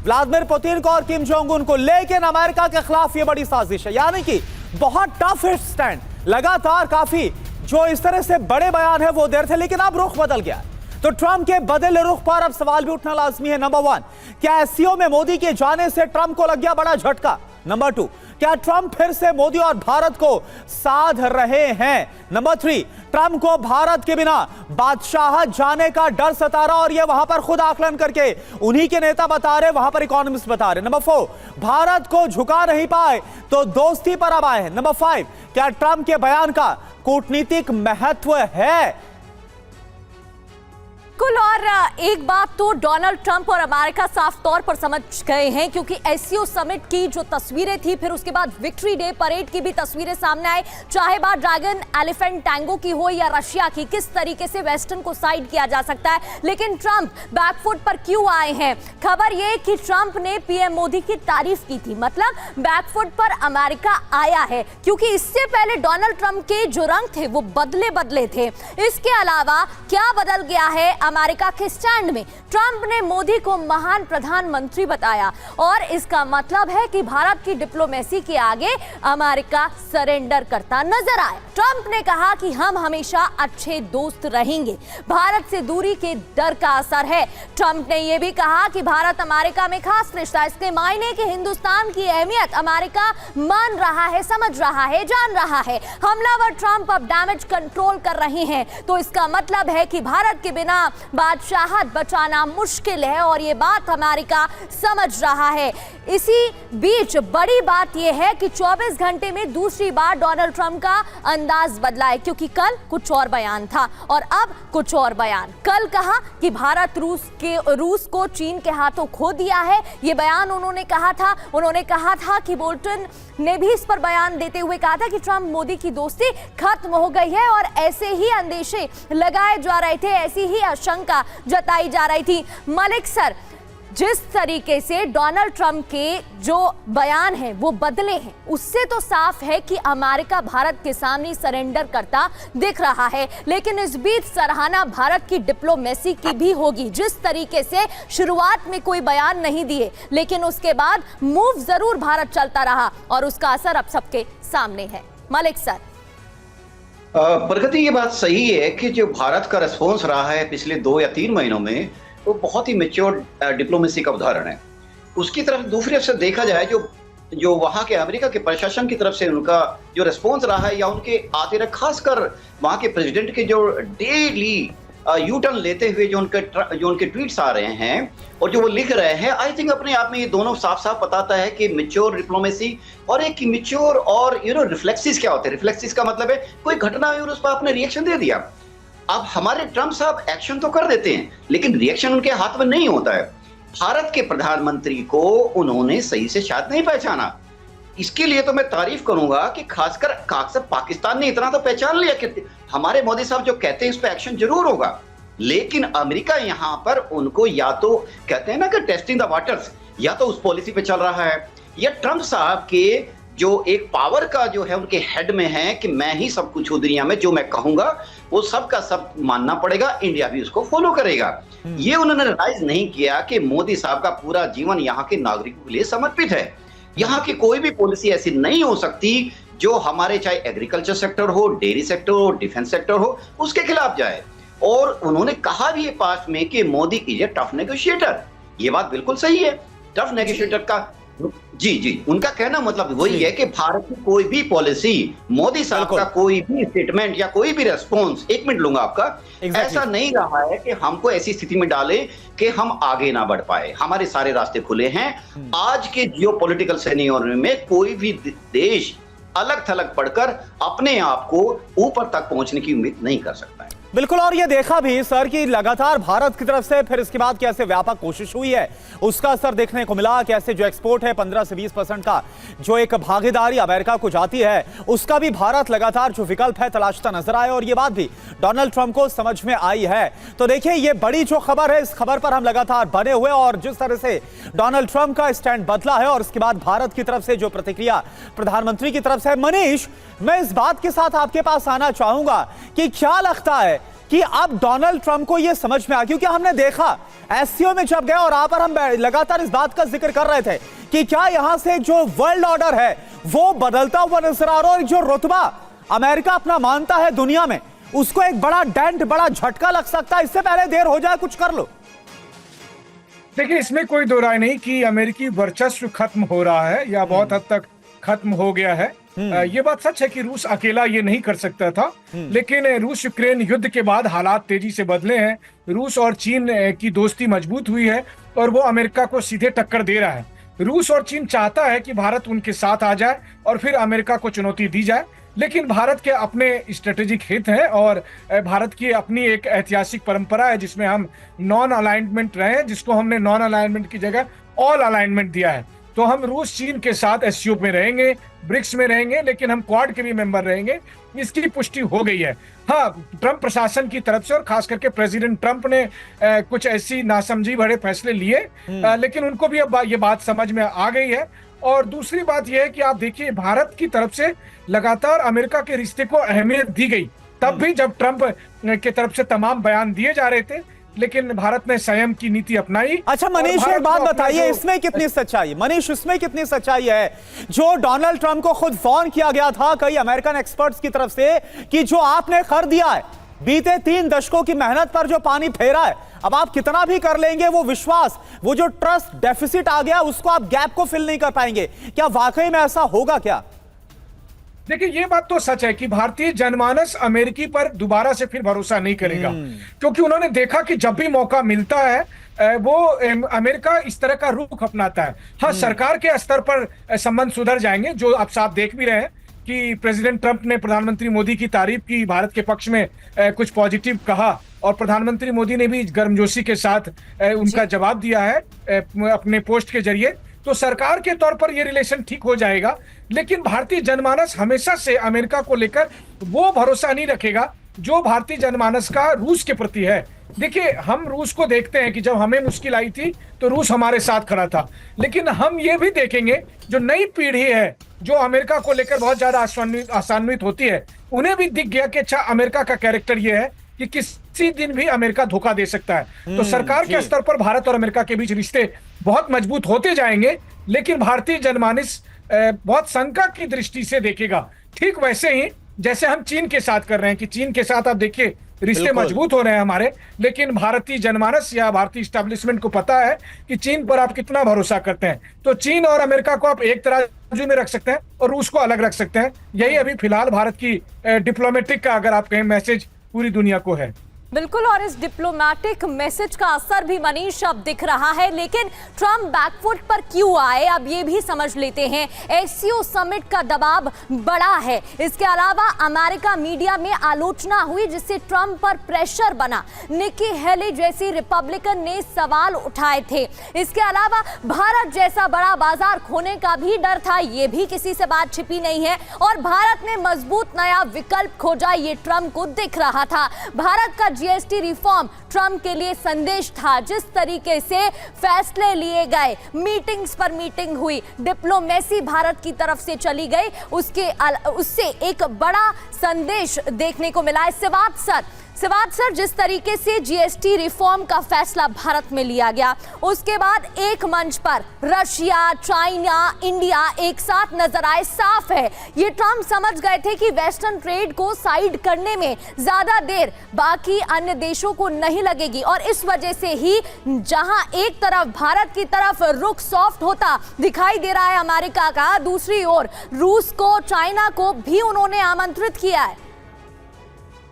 व्लादिमीर पुतिन को और किम जोंग उन को, लेकिन अमेरिका के खिलाफ ये बड़ी साजिश है। यानी कि बहुत टफ स्टैंड, लगातार काफी जो इस तरह से बड़े बयान है वो दे रहे थे, लेकिन अब रुख बदल गया। तो ट्रंप के बदले रुख पर अब सवाल भी उठना लाजमी है। नंबर 1, क्या SCO में मोदी के जाने से ट्रंप को लग गया बड़ा झटका? नंबर 2, क्या ट्रंप फिर से मोदी और भारत को साध रहे हैं? नंबर 3, ट्रंप को भारत के बिना बादशाहत जाने का डर सता रहा, और ये वहां पर खुद आकलन करके उन्हीं के नेता बता रहे, वहां पर इकोनॉमिस्ट बता रहे। नंबर 4, भारत को झुका नहीं पाए तो दोस्ती पर अब आए हैं। नंबर 5, क्या ट्रंप के बयान का कूटनीतिक महत्व है? बिल्कुल, और एक बात तो डोनाल्ड ट्रंप और अमेरिका साफ तौर पर समझ गए हैं, क्योंकि SCO समिट की जो तस्वीरें थी, फिर उसके बाद विक्ट्री डे परेड की भी तस्वीरें सामने आई, चाहे बात ड्रैगन एलिफेंट टैंगो की हो या रशिया की, किस तरीके से वेस्टर्न को साइड किया जा सकता है। लेकिन ट्रंप बैकफुट पर क्यों आए हैं? खबर यह कि ट्रंप ने PM मोदी की तारीफ की थी, मतलब बैकफुट पर अमेरिका आया है, क्योंकि इससे पहले डोनाल्ड ट्रंप के जो रंग थे वो बदले थे। इसके अलावा क्या बदल गया है अमेरिका के स्टैंड में? ट्रंप ने मोदी को महान प्रधानमंत्री बताया, और इसका मतलब है कि भारत की डिप्लोमेसी के आगे अमेरिका सरेंडर करता नजर आए। ट्रंप ने कहा कि हम हमेशा अच्छे दोस्त रहेंगे, भारत से दूरी के डर का असर है। ट्रंप ने यह भी कहा कि भारत अमेरिका में खास रिश्ता, इसके मायने कि हिंदुस्तान की अहमियत अमेरिका मान रहा है, समझ रहा है, जान रहा है। हमलावर ट्रंप अब डैमेज कंट्रोल कर रहे हैं, तो इसका मतलब है कि भारत के बिना बादशाहत बचाना मुश्किल है, और ये बात अमेरिका समझ रहा है। इसी बीच बड़ी बात यह है कि 24 घंटे में दूसरी बार डोनाल्ड ट्रंप का अंदाज बदला है, क्योंकि कल कुछ और बयान था और अब कुछ और बयान। कल कहा कि भारत रूस को चीन के हाथों खो दिया है, ये बयान उन्होंने कहा था कि बोल्टन ने भी इस पर बयान देते हुए कहा था कि ट्रंप मोदी की दोस्ती खत्म हो गई है, और ऐसे ही अंदेशे लगाए जा रहे थे, ऐसी ही आशंका जताई जा रही थी। मलिक सर, जिस तरीके से डोनाल्ड ट्रंप के जो बयान है वो बदले हैं, उससे तो साफ है कि अमेरिका भारत के सामने सरेंडर करता दिख रहा है। लेकिन इस बीच सराहना भारत की डिप्लोमेसी की भी होगी। जिस तरीके से शुरुआत में कोई बयान नहीं दिए, लेकिन उसके बाद मूव जरूर भारत चलता रहा और उसका असर अब सबके सामने है। मलिक सर, प्रगति, ये बात सही है कि जो भारत का रिस्पॉन्स रहा है पिछले 2 या 3 महीनों में, वो बहुत ही मैच्योर डिप्लोमेसी का उदाहरण है। उसकी तरफ दूसरी तरफ से देखा जाए, जो वहां के अमेरिका के प्रशासन की तरफ से उनका जो रिस्पॉन्स रहा है, या उनके आते रहे, खासकर वहां के प्रेसिडेंट के जो डेली यू टर्न लेते हुए जो उनके ट्वीट्स आ रहे हैं और जो वो लिख रहे हैं, आई थिंक अपने आप में ये दोनों साफ साफ बताता है कि मैच्योर डिप्लोमेसी और एक मैच्योर और रिफ्लेक्सिस क्या होते हैं। रिफ्लेक्सिस का मतलब है कोई घटना हुई और उस पर आपने रिएक्शन दे दिया। अब हमारे ट्रंप साहब एक्शन तो कर देते हैं, लेकिन रिएक्शन उनके हाथ में नहीं होता है। भारत के प्रधानमंत्री को उन्होंने सही से शायद नहीं पहचाना। इसके लिए तो मैं तारीफ करूंगा कि खासकर पाकिस्तान ने इतना तो पहचान लिया कि हमारे मोदी साहब जो कहते हैं इस पे एक्शन जरूर होगा। लेकिन अमेरिका यहां पर उनको या तो कहते हैं ना कि टेस्टिंग द वाटर्स, या तो उस पॉलिसी पे चल रहा है, या ट्रंप साहब के जो एक पावर का जो है उनके हेड में है कि मैं ही सब कुछ हूं दुनिया में, जो मैं कहूंगा वो सब का सब मानना पड़ेगा, इंडिया भी उसको फॉलो करेगा। ये उन्होंने रियलाइज नहीं किया कि मोदी साहब का पूरा जीवन यहाँ के नागरिकों के लिए समर्पित है। यहाँ की कोई भी पॉलिसी ऐसी नहीं हो सकती जो हमारे चाहे एग्रीकल्चर सेक्टर हो, डेयरी सेक्टर हो, डिफेंस सेक्टर हो, उसके खिलाफ जाए। और उन्होंने कहा भी है पास्ट में कि Modi is a tough negotiator. ये बात बिल्कुल सही है। टफ नेगोशिएटर का जी उनका कहना मतलब वही है कि भारत की कोई भी पॉलिसी, मोदी साहब का कोई भी स्टेटमेंट या कोई भी रेस्पॉन्स, 1 मिनट लूंगा आपका, ऐसा नहीं रहा है कि हमको ऐसी स्थिति में डाले कि हम आगे ना बढ़ पाए। हमारे सारे रास्ते खुले हैं। आज के जियोपॉलिटिकल सिनेरियो में कोई भी देश अलग थलग पड़कर अपने आप को ऊपर तक पहुंचने की उम्मीद नहीं कर सकता है। बिल्कुल, और ये देखा भी सर कि लगातार भारत की तरफ से फिर इसके बाद कैसे व्यापक कोशिश हुई है, उसका असर देखने को मिला। कैसे जो एक्सपोर्ट है 15 से 20% का जो एक भागीदारी अमेरिका को जाती है, उसका भी भारत लगातार जो विकल्प है तलाशता नजर आया। और ये बात भी डोनाल्ड ट्रंप को समझ में आई है। तो देखिए, ये बड़ी जो खबर है, इस खबर पर हम लगातार बने हुए, और जिस तरह से डोनाल्ड ट्रंप का स्टैंड बदला है और इसके बाद भारत की तरफ से जो प्रतिक्रिया प्रधानमंत्री की तरफ से। मनीष, मैं इस बात के साथ आपके पास आना चाहूंगा कि क्या लगता है कि अब डोनाल्ड ट्रंप को यह समझ में आ, क्योंकि हमने देखा एससीओ में जब गए और यहां पर हम लगातार इस बात का जिक्र कर रहे थे कि क्या यहां से जो वर्ल्ड ऑर्डर है वो बदलता हुआ नजर आ रहा है, और जो रुतबा अमेरिका अपना मानता है दुनिया में, उसको एक बड़ा डेंट, बड़ा झटका लग सकता है। इससे पहले देर हो जाए, कुछ कर लो। देखिए, इसमें कोई दो राय नहीं कि अमेरिकी वर्चस्व खत्म हो रहा है या बहुत हद तक खत्म हो गया है। ये बात सच है कि रूस अकेला ये नहीं कर सकता था, लेकिन रूस यूक्रेन युद्ध के बाद हालात तेजी से बदले हैं। रूस और चीन की दोस्ती मजबूत हुई है और वो अमेरिका को सीधे टक्कर दे रहा है। रूस और चीन चाहता है कि भारत उनके साथ आ जाए और फिर अमेरिका को चुनौती दी जाए, लेकिन भारत के अपने स्ट्रेटेजिक हित हैं और भारत की अपनी एक ऐतिहासिक परंपरा है जिसमें हम नॉन अलाइनमेंट रहे हैं, जिसको हमने नॉन अलाइनमेंट की जगह ऑल अलाइनमेंट दिया है। तो हम रूस चीन के साथ एससीओ में रहेंगे, ब्रिक्स में रहेंगे, लेकिन हम क्वाड के भी मेंबर रहेंगे। इसकी पुष्टि हो गई है। हाँ, ट्रंप प्रशासन की तरफ से और खास करके प्रेसिडेंट ट्रंप ने कुछ ऐसी नासमझी भरे फैसले लिए, लेकिन उनको भी अब ये बात समझ में आ गई है। और दूसरी बात यह है कि आप देखिए, भारत की तरफ से लगातार अमेरिका के रिश्ते को अहमियत दी गई, तब भी जब ट्रंप की तरफ से तमाम बयान दिए जा रहे थे, लेकिन भारत ने संयम की नीति अपनाई। अच्छा मनीष, एक बात बताइए, इसमें कितनी सच्चाई, मनीष इसमें कितनी सच्चाई है जो डोनाल्ड ट्रंप को खुद फोन किया गया था कई अमेरिकन एक्सपर्ट्स की तरफ से कि जो आपने कर दिया है, बीते 3 दशकों की मेहनत पर जो पानी फेरा है, अब आप कितना भी कर लेंगे, वो विश्वास, वो जो ट्रस्ट डेफिसिट आ गया, उसको आप गैप को फिल नहीं कर पाएंगे। क्या वाकई में ऐसा होगा क्या? देखिए, ये बात तो सच है कि भारतीय जनमानस अमेरिकी पर दोबारा से फिर भरोसा नहीं करेगा, क्योंकि उन्होंने देखा कि जब भी मौका मिलता है वो अमेरिका इस तरह का रुख अपनाता है। हाँ, सरकार के स्तर पर संबंध सुधर जाएंगे, जो आप साफ देख भी रहे हैं कि प्रेसिडेंट ट्रंप ने प्रधानमंत्री मोदी की तारीफ की, भारत के पक्ष में कुछ पॉजिटिव कहा, और प्रधानमंत्री मोदी ने भी गर्मजोशी के साथ उनका जवाब दिया है अपने पोस्ट के जरिए। तो सरकार के तौर पर ये रिलेशन ठीक हो जाएगा, लेकिन भारतीय जनमानस हमेशा से अमेरिका को लेकर वो भरोसा नहीं रखेगा जो भारतीय जनमानस का रूस के प्रति है। देखिए, हम रूस को देखते हैं कि जब हमें मुश्किल आई थी तो रूस हमारे साथ खड़ा था, लेकिन हम ये भी देखेंगे जो नई पीढ़ी है जो अमेरिका को लेकर बहुत ज्यादा आशान्वित होती है, उन्हें भी दिख गया कि अच्छा, अमेरिका का कैरेक्टर ये है कि किसी दिन भी अमेरिका धोखा दे सकता है। तो सरकार के स्तर पर भारत और अमेरिका के बीच रिश्ते बहुत मजबूत होते जाएंगे, लेकिन भारतीय जनमानस बहुत शंका की दृष्टि से देखेगा। ठीक वैसे ही जैसे हम चीन के साथ कर रहे हैं कि चीन के साथ आप देखिए रिश्ते मजबूत हो रहे हैं हमारे, लेकिन भारतीय जनमानस या भारतीय स्टैब्लिशमेंट को पता है कि चीन पर आप कितना भरोसा करते हैं। तो चीन और अमेरिका को आप एक तराजू में रख सकते हैं और रूस को अलग रख सकते हैं। यही अभी फिलहाल भारत की डिप्लोमेटिक का, अगर आप कहें, मैसेज पूरी दुनिया को है। बिल्कुल, और इस डिप्लोमेटिक मैसेज का असर भी मनीष अब दिख रहा है, लेकिन ट्रम्प बैकफुट पर क्यों आए, अब ये भी समझ लेते हैं। एससीओ समिट का दबाव बड़ा है, इसके अलावा अमेरिका मीडिया में आलोचना हुई जिससे ट्रम्प पर प्रेशर बना। निकी हेली जैसी रिपब्लिकन ने सवाल उठाए थे। इसके अलावा भारत जैसा बड़ा बाजार खोने का भी डर था, ये भी किसी से बात छिपी नहीं है, और भारत ने मजबूत नया विकल्प खोजा, ये ट्रम्प को दिख रहा था। भारत का जीएसटी रिफॉर्म ट्रम्प के लिए संदेश था। जिस तरीके से फैसले लिए गए, मीटिंग्स पर मीटिंग हुई, डिप्लोमेसी भारत की तरफ से चली गई, उससे एक बड़ा संदेश देखने को मिला। सिवात सर, जिस तरीके से जीएसटी रिफॉर्म का फैसला भारत में लिया गया, उसके बाद एक मंच पर रशिया, चाइना, इंडिया एक साथ नजर आए। साफ है ये ट्रम्प समझ गए थे कि वेस्टर्न ट्रेड को साइड करने में ज्यादा देर बाकी अन्य देशों को नहीं लगेगी, और इस वजह से ही जहां एक तरफ भारत की तरफ रुख सॉफ्ट होता दिखाई दे रहा है अमेरिका का, दूसरी ओर रूस को, चाइना को भी उन्होंने आमंत्रित किया है।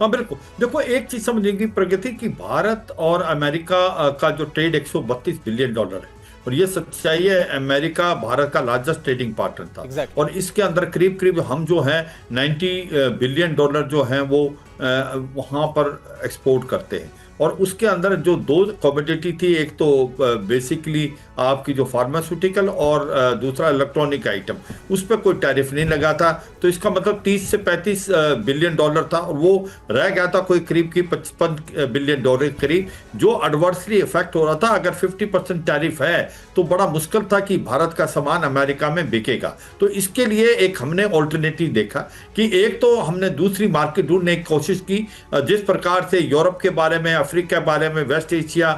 हाँ बिल्कुल, देखो एक चीज समझेंगे प्रगति की, भारत और अमेरिका का जो ट्रेड 132 बिलियन डॉलर है, और ये सच्चाई है, अमेरिका भारत का लार्जेस्ट ट्रेडिंग पार्टनर था। और इसके अंदर करीब करीब हम जो है 90 बिलियन डॉलर जो है वो वहां पर एक्सपोर्ट करते हैं। और उसके अंदर जो दो कमोडिटी थी, एक तो बेसिकली आपकी जो फार्मास्यूटिकल और दूसरा इलेक्ट्रॉनिक आइटम, उस पर कोई टैरिफ नहीं लगा था। तो इसका मतलब 30 से 35 बिलियन डॉलर था, और वो रह गया था कोई करीब की 55 बिलियन डॉलर करीब, जो एडवर्सली इफेक्ट हो रहा था। अगर 50% टैरिफ है तो बड़ा मुश्किल था कि भारत का सामान अमेरिका में बिकेगा। तो इसके लिए एक हमने ऑल्टरनेटिव देखा कि एक तो हमने दूसरी मार्केट ढूंढने की कोशिश की, जिस प्रकार से यूरोप के बारे में, अफ्रीका के बारे में, वेस्ट एशिया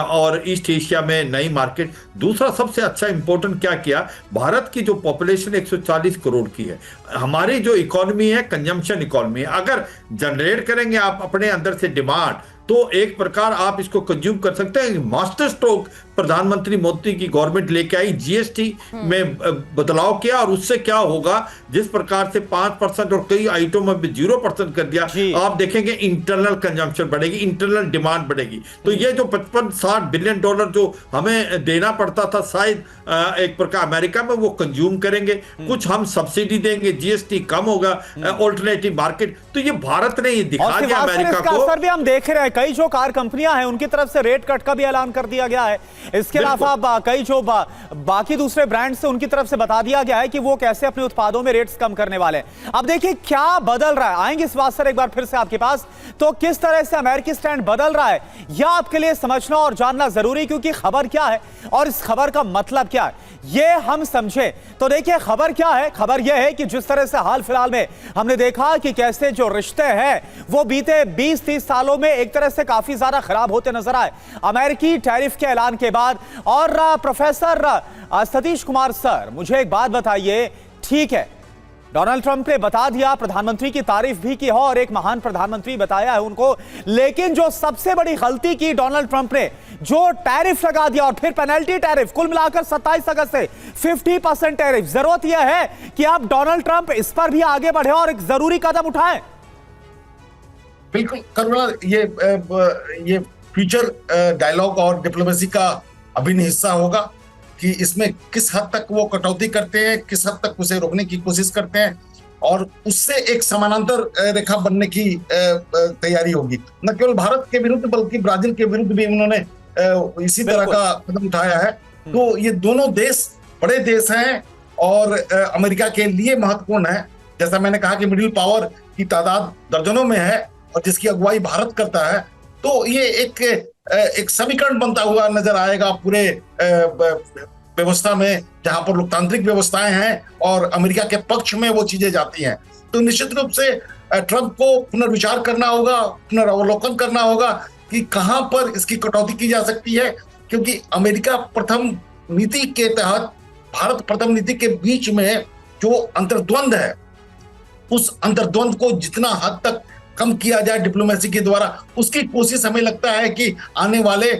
और ईस्ट एशिया में नई मार्केट। दूसरा सबसे अच्छा इंपॉर्टेंट क्या किया, भारत की जो पॉपुलेशन 140 करोड़ की है, हमारी जो इकोनॉमी है कंजम्पशन इकोनॉमी है। अगर जनरेट करेंगे आप अपने अंदर से डिमांड, तो एक प्रकार आप इसको कंज्यूम कर सकते हैं। मास्टर स्ट्रोक प्रधानमंत्री मोदी की गवर्नमेंट लेके आई, जीएसटी में बदलाव किया, और उससे क्या होगा, जिस प्रकार से 5% और कई आइटमों में भी 0% कर दिया, आप देखेंगे इंटरनल कंजम्पशन बढ़ेगी, इंटरनल डिमांड बढ़ेगी। तो ये जो 55-60 बिलियन डॉलर जो हमें देना पड़ता था शायद एक प्रकार अमेरिका में, वो कंज्यूम करेंगे, कुछ हम सब्सिडी देंगे, जीएसटी कम होगा, ऑल्टरनेटिव मार्केट। तो ये भारत ने ये दिखा दिया अमेरिका को। असर भी हम देख रहे हैं, कई जो कार कंपनियां हैं उनकी तरफ से रेट कट का भी ऐलान कर दिया गया है। इसके अलावा कई जो बाकी दूसरे ब्रांड से उनकी तरफ से बता दिया गया है कि वो कैसे अपने उत्पादों में रेट्स कम करने वाले हैं। अब देखिए क्या बदल रहा है, आएंगे इस बात सर एक बार फिर से आपके पास। तो किस तरह से अमेरिकी स्टैंड बदल रहा है, यह आपके लिए समझना और जानना जरूरी, क्योंकि खबर क्या है और इस खबर का मतलब क्या है, ये हम समझे। तो देखिए खबर क्या है, खबर यह है कि जिस तरह से हाल फिलहाल में हमने देखा कि कैसे जो रिश्ते हैं वो बीते 20-30 सालों में एक तरह से काफी ज्यादा खराब होते नजर आए अमेरिकी टैरिफ के ऐलान के बाद। और प्रोफेसर सतीश कुमार सर, मुझे एक बात बताइए, ठीक है डोनाल्ड ट्रंप ने बता दिया, प्रधानमंत्री की तारीफ भी की हो और एक महान प्रधानमंत्री बताया है उनको, लेकिन जो सबसे बड़ी गलती की डोनाल्ड ट्रंप ने, जो टैरिफ लगा दिया और फिर पेनल्टी टैरिफ, कुल मिलाकर 27 अगस्त से 50% टैरिफ। जरूरत यह है कि आप डोनाल्ड ट्रंप इस पर भी आगे बढ़े और एक जरूरी कदम उठाएं। बिल्कुल करुणा, ये फ्यूचर डायलॉग और डिप्लोमेसी का अभिन्न हिस्सा होगा कि इसमें किस हद तक वो कटौती करते हैं, किस हद तक उसे रोकने की कोशिश करते हैं, और उससे एक समानांतर रेखा बनने की तैयारी होगी। न केवल भारत के विरुद्ध बल्कि ब्राजील के विरुद्ध भी उन्होंने इसी तरह का कदम उठाया है। तो ये दोनों देश बड़े देश हैं और अमेरिका के लिए महत्वपूर्ण है। जैसा मैंने कहा कि मिडिल पावर की तादाद दर्जनों में है और जिसकी अगुवाई भारत करता है, तो ये एक समीकरण बनता हुआ नजर आएगा पूरे व्यवस्था में, जहां पर लोकतांत्रिक व्यवस्थाएं हैं और अमेरिका के पक्ष में वो चीजें जाती हैं। तो निश्चित रूप से ट्रंप को पुनर्विचार करना होगा, पुनरावलोकन करना होगा कि कहां पर इसकी कटौती की जा सकती है, क्योंकि अमेरिका प्रथम नीति के तहत भारत प्रथम नीति के बीच में जो अंतर्द्वंद है, उस अंतर्द्वंद को जितना हद तक कम किया जाए डिप्लोमेसी के द्वारा, उसकी कोशिश हमें लगता है कि आने वाले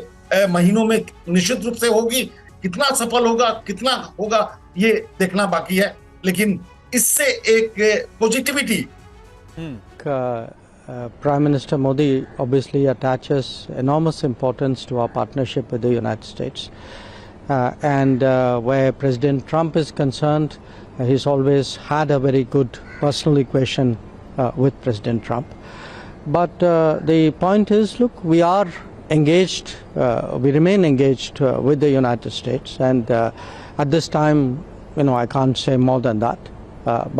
महीनों में निश्चित रूप से होगी। कितना सफल होगा, कितना होगा, ये देखना बाकी है, लेकिन इससे एक positivity. Prime Minister Modi obviously attaches enormous importance to our partnership with the United States. And where President Trump is concerned, he's always had a very good personal equation with President Trump. But the point is, look, we are engaged, we remain engaged with the United States, and at this time, I can't say more than that.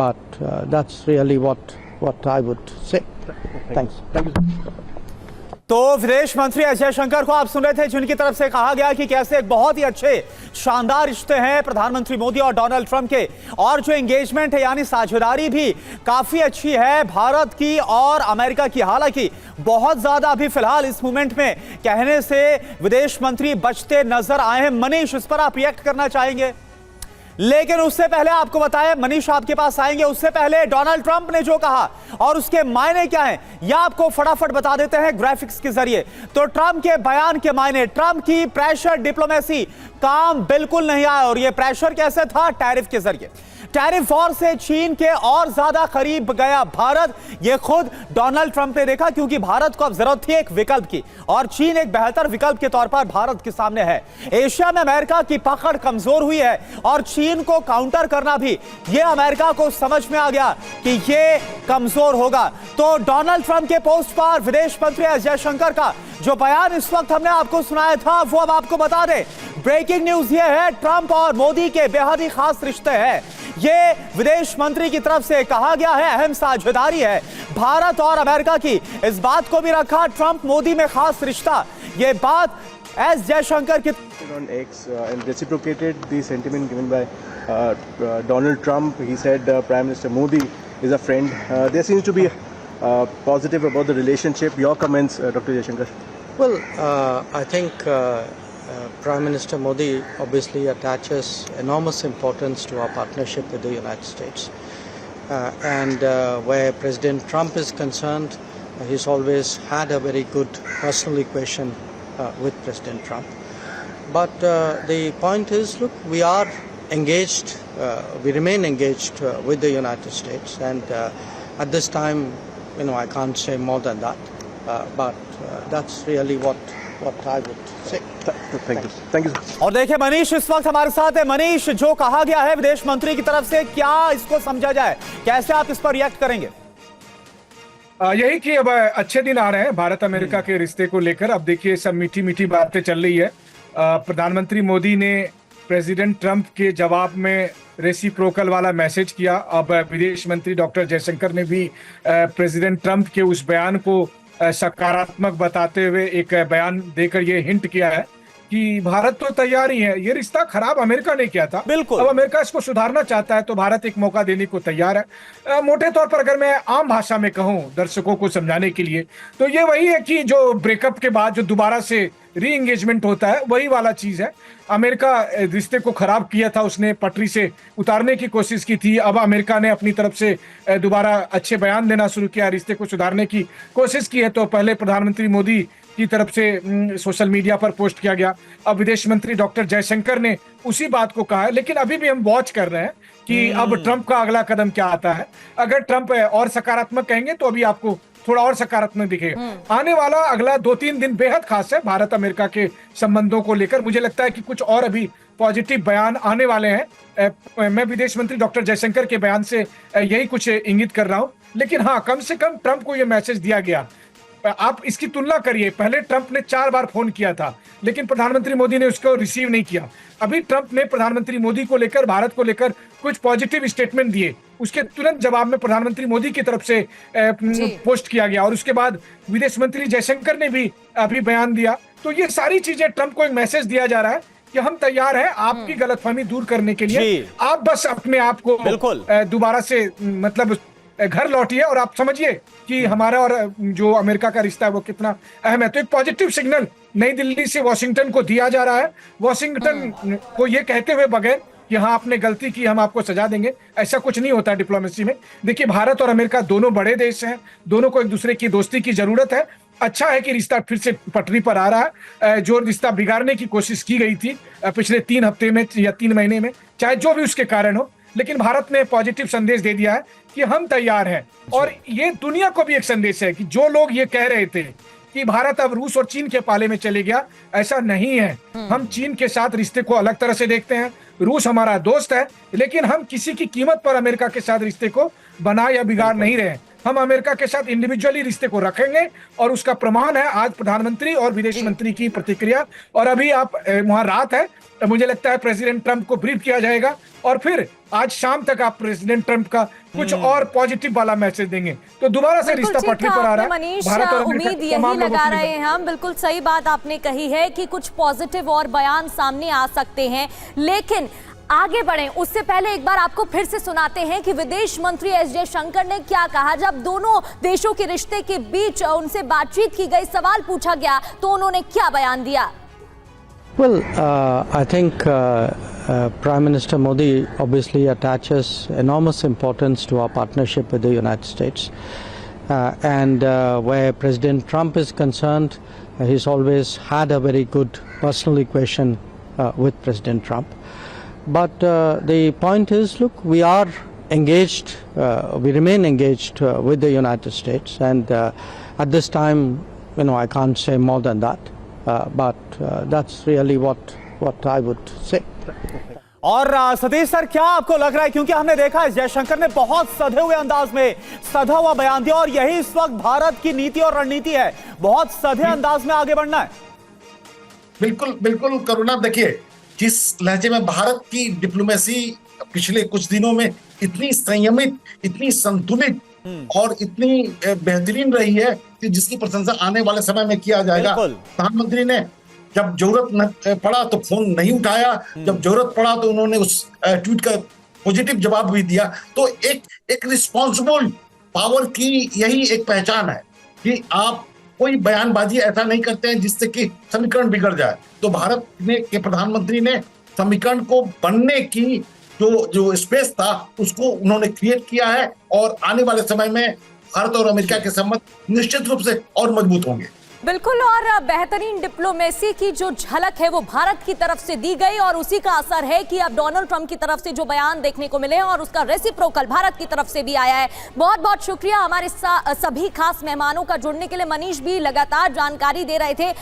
But that's really what I would say. Thanks. Thank you. तो विदेश मंत्री S Jaishankar को आप सुन रहे थे, जिनकी तरफ से कहा गया कि कैसे एक बहुत ही अच्छे शानदार रिश्ते हैं प्रधानमंत्री मोदी और डोनाल्ड ट्रंप के, और जो एंगेजमेंट है यानी साझेदारी भी काफी अच्छी है भारत की और अमेरिका की। हालांकि बहुत ज्यादा अभी फिलहाल इस मूवमेंट में कहने से विदेश मंत्री बचते नजर आए हैं। मनीष, इस पर आप रिएक्ट करना चाहेंगे? लेकिन उससे पहले आपको बताएं, मनीष आपके पास आएंगे, उससे पहले डोनाल्ड ट्रंप ने जो कहा और उसके मायने क्या हैं, यह आपको फटाफट बता देते हैं ग्राफिक्स के जरिए। तो ट्रंप के बयान के मायने, ट्रंप की प्रेशर डिप्लोमेसी काम बिल्कुल नहीं आया। और यह प्रेशर कैसे था? टैरिफ के जरिए। टैरिफ वॉर से चीन के और ज्यादा करीब गया भारत, यह खुद डोनाल्ड ट्रंप ने देखा, क्योंकि भारत को अब जरूरत थी एक विकल्प की, और चीन एक बेहतर विकल्प के तौर पर भारत के सामने है। एशिया में अमेरिका की पकड़ कमजोर हुई है और चीन को काउंटर करना भी यह अमेरिका को समझ में आ गया कि यह कमजोर होगा। तो डोनाल्ड ट्रंप के पोस्ट पर विदेश मंत्री एस जयशंकर का जो बयान इस वक्त हमने आपको सुनाया था, वो अब आपको बता दें। ब्रेकिंग न्यूज यह है, ट्रंप और मोदी के बेहद ही खास रिश्ते हैं। ये विदेश मंत्री की तरफ से कहा गया है, अहम साझेदारी है भारत और अमेरिका की। इस बात को भी रखा, ट्रंप मोदी में खास रिश्ता, ये बात एस जयशंकर की on X and reciprocated the sentiment given by Donald Trump. He said Prime Minister Modi is a friend. There seems to be positive about the relationship. Your comments, Dr. Jaishankar? Well, I think Prime Minister Modi obviously attaches enormous importance to our partnership with the United States. And where President Trump is concerned, he's always had a very good personal equation with President Trump. But the point is, look, we are engaged, we remain engaged with the United States, and at this time, I can't say more than that. But that's really what I would say. Thank you. और देखिए मनीष इस वक्त हमारे साथ है। मनीष, जो कहा गया है विदेश मंत्री की तरफ से, क्या इसको समझा जाए, कैसे आप इस पर रिएक्ट करेंगे? यही कि अब अच्छे दिन आ रहे हैं भारत अमेरिका के रिश्ते को लेकर। अब देखिए सब मीठी मीठी बातें चल रही है। प्रधानमंत्री मोदी ने प्रेसिडेंट ट्रंप के जवाब में रेसिप्रोकल वाला मैसेज किया। अब विदेश मंत्री डॉक्टर जयशंकर ने भी प्रेसिडेंट ट्रंप के उस बयान को सकारात्मक बताते हुए एक बयान देकर ये हिंट किया है कि भारत तो तैयार ही है। ये रिश्ता खराब अमेरिका ने किया था, बिल्कुल। अब अमेरिका इसको सुधारना चाहता है, तो भारत एक मौका देने को तैयार है। मोटे तौर पर अगर मैं आम भाषा में कहूं दर्शकों को समझाने के लिए, तो ये वही है कि जो ब्रेकअप के बाद जो दोबारा से री एंगेजमेंट होता है, वही वाला चीज है। अमेरिका रिश्ते को खराब किया था, उसने पटरी से उतारने की कोशिश की थी। अब अमेरिका ने अपनी तरफ से दोबारा अच्छे बयान देना शुरू किया, रिश्ते को सुधारने की कोशिश की है। तो पहले प्रधानमंत्री मोदी की तरफ से सोशल मीडिया पर पोस्ट किया गया, अब विदेश मंत्री डॉक्टर जयशंकर ने उसी बात को कहा है। लेकिन अभी भी हम वॉच कर रहे हैं कि अब ट्रंप का अगला कदम क्या आता है। अगर ट्रंप और सकारात्मक कहेंगे तो अभी आपको थोड़ा और सकारात्मक दिखेगा। आने वाला अगला 2-3 दिन बेहद खास है भारत अमेरिका के संबंधों को लेकर। मुझे लगता है कि कुछ और अभी पॉजिटिव बयान आने वाले हैं। मैं विदेश मंत्री डॉक्टर जयशंकर के बयान से यही कुछ इंगित कर रहा हूं। लेकिन हाँ, कम से कम ट्रंप को यह मैसेज दिया गया। आप इसकी तुलना करिए, पहले ट्रंप ने 4 बार फोन किया था, लेकिन प्रधानमंत्री मोदी ने उसको रिसीव नहीं किया। अभी ट्रंप ने प्रधानमंत्री मोदी को लेकर, भारत को लेकर कुछ पॉजिटिव स्टेटमेंट दिए। उसके तुरंत जवाब में प्रधानमंत्री मोदी की तरफ से पोस्ट किया गया और उसके बाद विदेश मंत्री जयशंकर ने भी अभी बयान दिया। तो ये सारी चीजें ट्रंप को एक मैसेज दिया जा रहा है कि हम तैयार हैं आपकी गलतफहमी दूर करने के लिए, आप बस अपने आप को दोबारा से मतलब घर लौटिए और आप समझिए कि हमारा और जो अमेरिका का रिश्ता है वो कितना अहम है। तो एक पॉजिटिव सिग्नल नई दिल्ली से वॉशिंगटन को दिया जा रहा है, वॉशिंगटन को ये कहते हुए बगैर कि हाँ आपने गलती की हम आपको सजा देंगे, ऐसा कुछ नहीं होता डिप्लोमेसी में। देखिए भारत और अमेरिका दोनों बड़े देश हैं, दोनों को एक दूसरे की दोस्ती की जरूरत है। अच्छा है कि रिश्ता फिर से पटरी पर आ रहा है। जो रिश्ता बिगाड़ने की कोशिश की गई थी पिछले 3 हफ्ते में या 3 महीने में, चाहे जो भी उसके कारण हो, लेकिन भारत ने पॉजिटिव संदेश दे दिया है कि हम तैयार हैं। और ये दुनिया को भी एक संदेश है कि जो लोग ये कह रहे थे कि भारत अब रूस और चीन के पाले में चले गया, ऐसा नहीं है। हम चीन के साथ रिश्ते को अलग तरह से देखते हैं, रूस हमारा दोस्त है, लेकिन हम किसी की कीमत पर अमेरिका के साथ रिश्ते को बना या बिगाड़ नहीं रहे। हम अमेरिका के साथ इंडिविजुअली रिश्ते को रखेंगे और उसका प्रमाण है आज प्रधानमंत्री और विदेश मंत्री की प्रतिक्रिया। और अभी आप वहां रात है, मुझे लगता है प्रेसिडेंट ट्रंप को ब्रीफ किया जाएगा और फिर आज शाम तक आप प्रेसिडेंट ट्रंप का कुछ और पॉजिटिव वाला मैसेज देंगे तो दोबारा से रिश्ता पटरी पर आ रहा है। मनीष, उम्मीद यही लगा रहे हैं हम, बिल्कुल सही बात आपने कही है कि कुछ पॉजिटिव और बयान सामने आ सकते हैं। लेकिन आगे बढ़ें उससे पहले एक बार आपको फिर से सुनाते हैं कि विदेश मंत्री एस जयशंकर ने क्या कहा जब दोनों देशों के रिश्ते के बीच उनसे बातचीत की गई, सवाल पूछा गया तो उन्होंने क्या बयान दिया। Well, I think Prime Minister Modi obviously attaches enormous importance to our partnership with the United States. And where President Trump is concerned, he's always had a very good personal equation with President Trump. But the point is, look, we are engaged, we remain engaged with the United States. And at this time, I can't say more than that. But that's really what I would say. और Satish sir क्या आपको लग रहा है, क्योंकि हमने देखा है जयशंकर ने बहुत सधे हुए अंदाज में सधा हुआ बयान दिया और यही इस वक्त भारत की नीति और रणनीति है, बहुत सधे अंदाज में आगे बढ़ना है। बिल्कुल बिल्कुल करुणा, देखिए जिस लहजे में भारत की डिप्लोमेसी पिछले कुछ दिनों में इतनी संयमित, इतनी संतुलित और इतनी बेहतरीन रही है कि जिसकी प्रशंसा आने वाले समय में किया जाएगा। प्रधानमंत्री ने जब जरूरत पड़ा तो फोन नहीं उठाया, जब जरूरत पड़ा तो उन्होंने उस ट्वीट का पॉजिटिव जवाब भी दिया। तो एक रिस्पॉन्सिबल पावर की यही एक पहचान है कि आप कोई बयानबाजी ऐसा नहीं करते हैं जिससे कि समीकरण बिगड़ जाए। तो भारत के प्रधानमंत्री ने समीकरण को बनने की जो स्पेस था उसको उन्होंने क्रिएट किया है और आने वाले समय में भारत और अमेरिका के संबंध निश्चित रूप से और मजबूत होंगे। बिल्कुल, और बेहतरीन डिप्लोमेसी की जो झलक है वो भारत की तरफ से दी गई और उसी का असर है कि अब डोनाल्ड ट्रंप की तरफ से जो बयान देखने को मिले और उसका रेसिप्रोकल भारत की तरफ से भी आया है। बहुत बहुत शुक्रिया हमारे सभी खास मेहमानों का जुड़ने के लिए। मनीष भी लगातार जानकारी दे रहे थे।